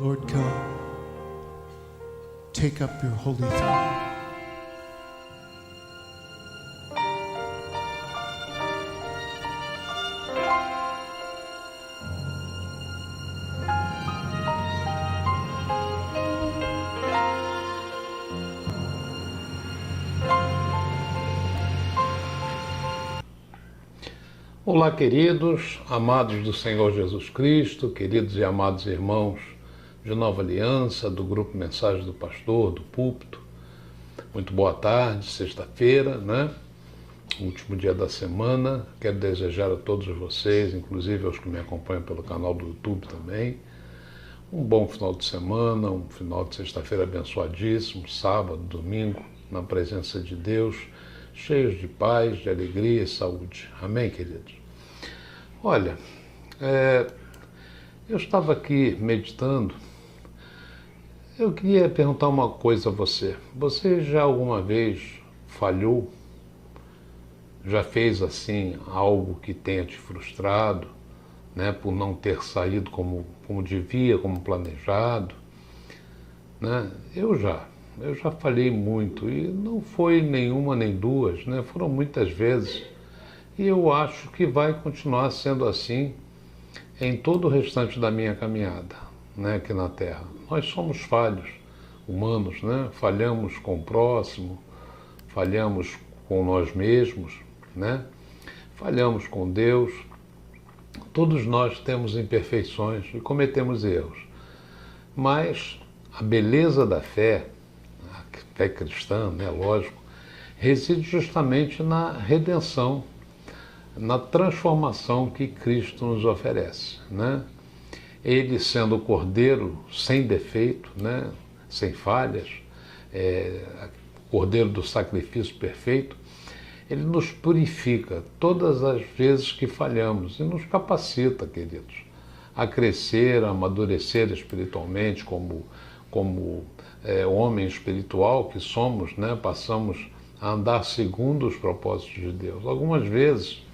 Lord, come, take up your holy throne. Olá, queridos, amados do Senhor Jesus Cristo, queridos e amados irmãos de Nova Aliança, do Grupo Mensagem do Pastor, do Púlpito. Muito boa tarde, sexta-feira, né? Último dia da semana. Quero desejar a todos vocês, inclusive aos que me acompanham pelo canal do YouTube também, um bom final de semana, um final de sexta-feira abençoadíssimo, sábado, domingo, na presença de Deus, cheios de paz, de alegria e saúde. Amém, queridos? Olha, eu estava aqui meditando. Eu queria perguntar uma coisa a você. Você já alguma vez falhou? Já fez assim algo que tenha te frustrado, né, por não ter saído como devia, como planejado, né? Eu já falhei muito, e não foi nenhuma nem duas, né? Foram muitas vezes, e eu acho que vai continuar sendo assim em todo o restante da minha caminhada, né, aqui na Terra. Nós somos falhos, humanos, né? Falhamos com o próximo, falhamos com nós mesmos, né? Falhamos com Deus. Todos nós temos imperfeições e cometemos erros, mas a beleza da fé, a fé cristã, né, lógico, reside justamente na redenção, na transformação que Cristo nos oferece, né? Ele sendo o Cordeiro sem defeito, né, sem falhas, Cordeiro do sacrifício perfeito, ele nos purifica todas as vezes que falhamos e nos capacita, queridos, a crescer, a amadurecer espiritualmente como homem espiritual que somos, né? Passamos a andar segundo os propósitos de Deus. Algumas vezes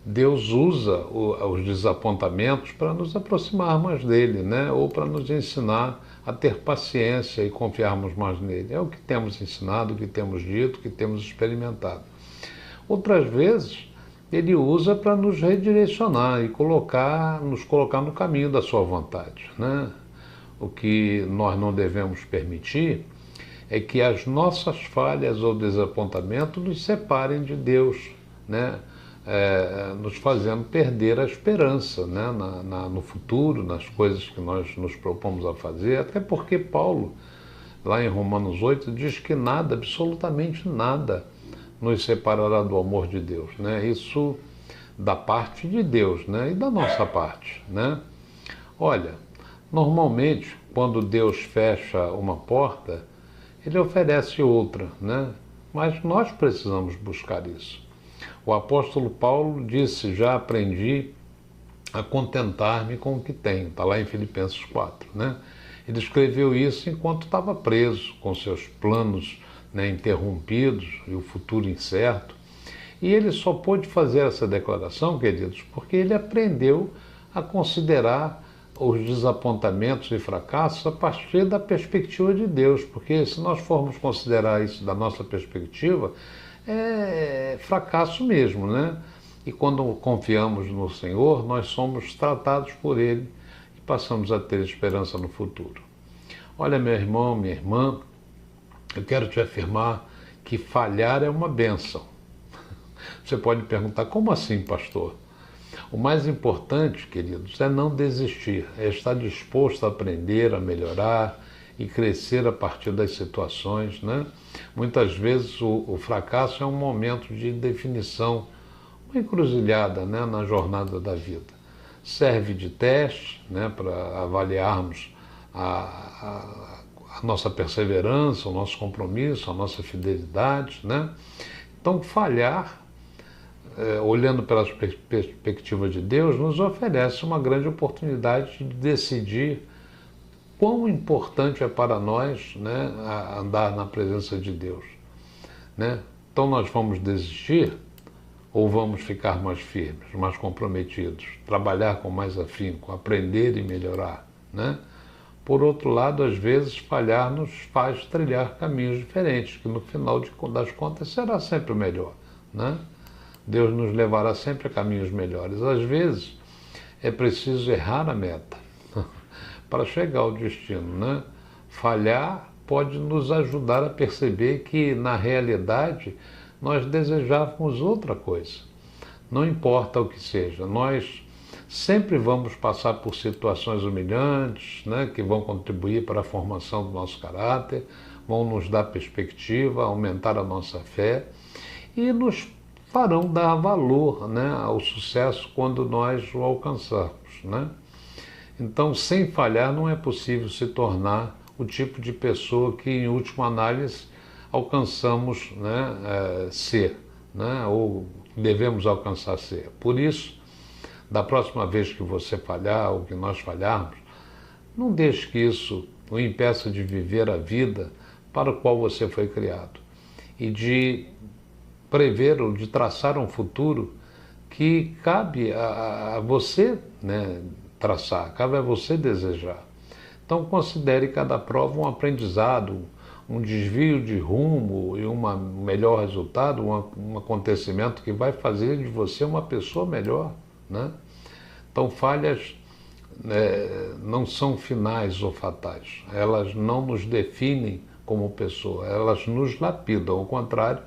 Deus usa os desapontamentos para nos aproximar mais dele, né? Ou para nos ensinar a ter paciência e confiarmos mais nele. É o que temos ensinado, o que temos dito, o que temos experimentado. Outras vezes ele usa para nos redirecionar e nos colocar no caminho da sua vontade, né? O que nós não devemos permitir é que as nossas falhas ou desapontamentos nos separem de Deus, né? Nos fazendo perder a esperança, né? No futuro, nas coisas que nós nos propomos a fazer, até porque Paulo, lá em Romanos 8, diz que nada, absolutamente nada, nos separará do amor de Deus, né? Isso da parte de Deus, né? E da nossa parte, né? Olha, normalmente, quando Deus fecha uma porta, ele oferece outra, né? Mas nós precisamos buscar isso. O apóstolo Paulo disse: já aprendi a contentar-me com o que tenho. Está lá em Filipenses 4, né? Ele escreveu isso enquanto estava preso, com seus planos, né, interrompidos e o futuro incerto. E ele só pôde fazer essa declaração, queridos, porque ele aprendeu a considerar os desapontamentos e fracassos a partir da perspectiva de Deus, porque se nós formos considerar isso da nossa perspectiva, é fracasso mesmo, né? E quando confiamos no Senhor, nós somos tratados por Ele e passamos a ter esperança no futuro. Olha, meu irmão, minha irmã, eu quero te afirmar que falhar é uma bênção. Você pode perguntar, como assim, pastor? O mais importante, queridos, é não desistir, é estar disposto a aprender, a melhorar e crescer a partir das situações, né? Muitas vezes o fracasso é um momento de definição, uma encruzilhada, né, na jornada da vida. Serve de teste, né, para avaliarmos a nossa perseverança, o nosso compromisso, a nossa fidelidade, né? Então, falhar, olhando pelas perspectivas de Deus, nos oferece uma grande oportunidade de decidir quão importante é para nós, né, andar na presença de Deus, né? Então nós vamos desistir ou vamos ficar mais firmes, mais comprometidos, trabalhar com mais afinco, aprender e melhorar, né? Por outro lado, às vezes, falhar nos faz trilhar caminhos diferentes, que no final das contas será sempre o melhor, né? Deus nos levará sempre a caminhos melhores. Às vezes, é preciso errar a meta para chegar ao destino, né? Falhar pode nos ajudar a perceber que, na realidade, nós desejávamos outra coisa. Não importa o que seja, nós sempre vamos passar por situações humilhantes, né, que vão contribuir para a formação do nosso caráter, vão nos dar perspectiva, aumentar a nossa fé e nos farão dar valor, né, ao sucesso quando nós o alcançarmos, né? Então, sem falhar, não é possível se tornar o tipo de pessoa que, em última análise, alcançamos, né, ser, né, ou devemos alcançar ser. Por isso, da próxima vez que você falhar ou que nós falharmos, não deixe que isso o impeça de viver a vida para a qual você foi criado e de prever ou de traçar um futuro que cabe a você, né, traçar, cabe a você desejar. Então considere cada prova um aprendizado, um desvio de rumo e um melhor resultado, um acontecimento que vai fazer de você uma pessoa melhor, né? Então falhas não são finais ou fatais, elas não nos definem como pessoa, elas nos lapidam, ao contrário,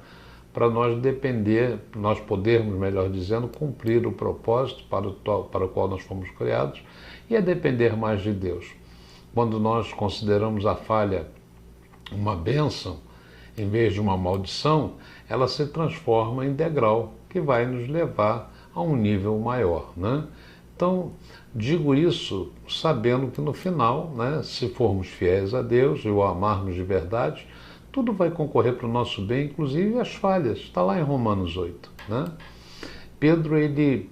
para nós podermos, melhor dizendo, cumprir o propósito para o qual nós fomos criados e a depender mais de Deus. Quando nós consideramos a falha uma bênção, em vez de uma maldição, ela se transforma em degrau que vai nos levar a um nível maior, né? Então, digo isso sabendo que no final, né, se formos fiéis a Deus e o amarmos de verdade, tudo vai concorrer para o nosso bem, inclusive as falhas. Está lá em Romanos 8, né? Pedro, ele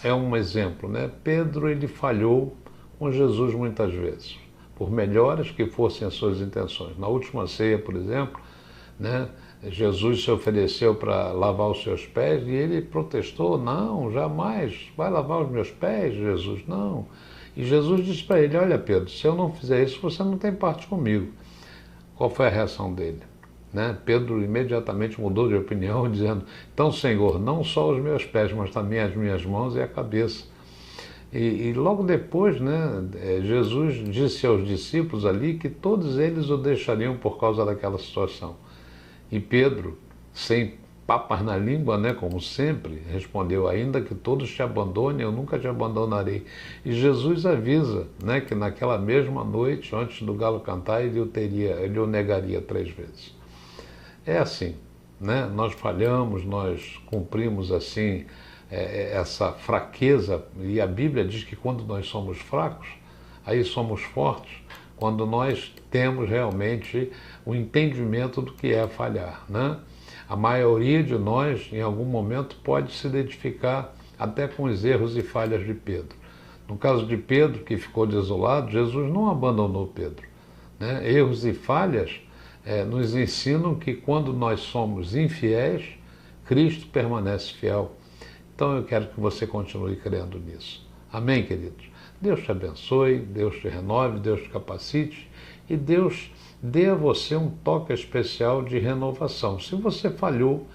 é um exemplo, né? Pedro, ele falhou com Jesus muitas vezes, por melhores que fossem as suas intenções. Na última ceia, por exemplo, né, Jesus se ofereceu para lavar os seus pés e ele protestou: não, jamais, vai lavar os meus pés, Jesus, não. E Jesus disse para ele: olha, Pedro, se eu não fizer isso, você não tem parte comigo. Qual foi a reação dele? Né? Pedro imediatamente mudou de opinião, dizendo: então, Senhor, não só os meus pés, mas também as minhas mãos e a cabeça. E logo depois, né, Jesus disse aos discípulos ali que todos eles o deixariam por causa daquela situação. E Pedro, sem papas na língua, né, como sempre, respondeu: ainda que todos te abandonem, eu nunca te abandonarei. E Jesus avisa, né, que naquela mesma noite, antes do galo cantar, ele o negaria 3 vezes. É assim, né? Nós falhamos, nós cumprimos assim essa fraqueza, e a Bíblia diz que quando nós somos fracos, aí somos fortes, quando nós temos realmente o entendimento do que é falhar, né? A maioria de nós, em algum momento, pode se identificar até com os erros e falhas de Pedro. No caso de Pedro, que ficou desolado, Jesus não abandonou Pedro, né? Erros e falhas nos ensinam que quando nós somos infiéis, Cristo permanece fiel. Então eu quero que você continue crendo nisso. Amém, queridos? Deus te abençoe, Deus te renove, Deus te capacite e Deus dê a você um toque especial de renovação. Se você falhou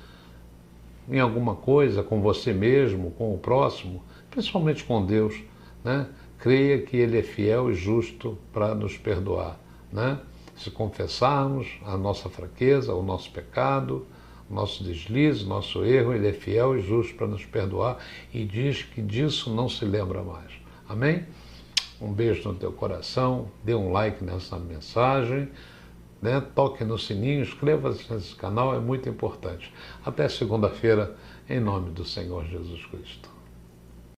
em alguma coisa com você mesmo, com o próximo, principalmente com Deus, né? Creia que Ele é fiel e justo para nos perdoar, né? Se confessarmos a nossa fraqueza, o nosso pecado, o nosso deslize, o nosso erro, Ele é fiel e justo para nos perdoar e diz que disso não se lembra mais. Amém? Um beijo no teu coração, dê um like nessa mensagem, né? Toque no sininho, inscreva-se nesse canal, é muito importante. Até segunda-feira, em nome do Senhor Jesus Cristo.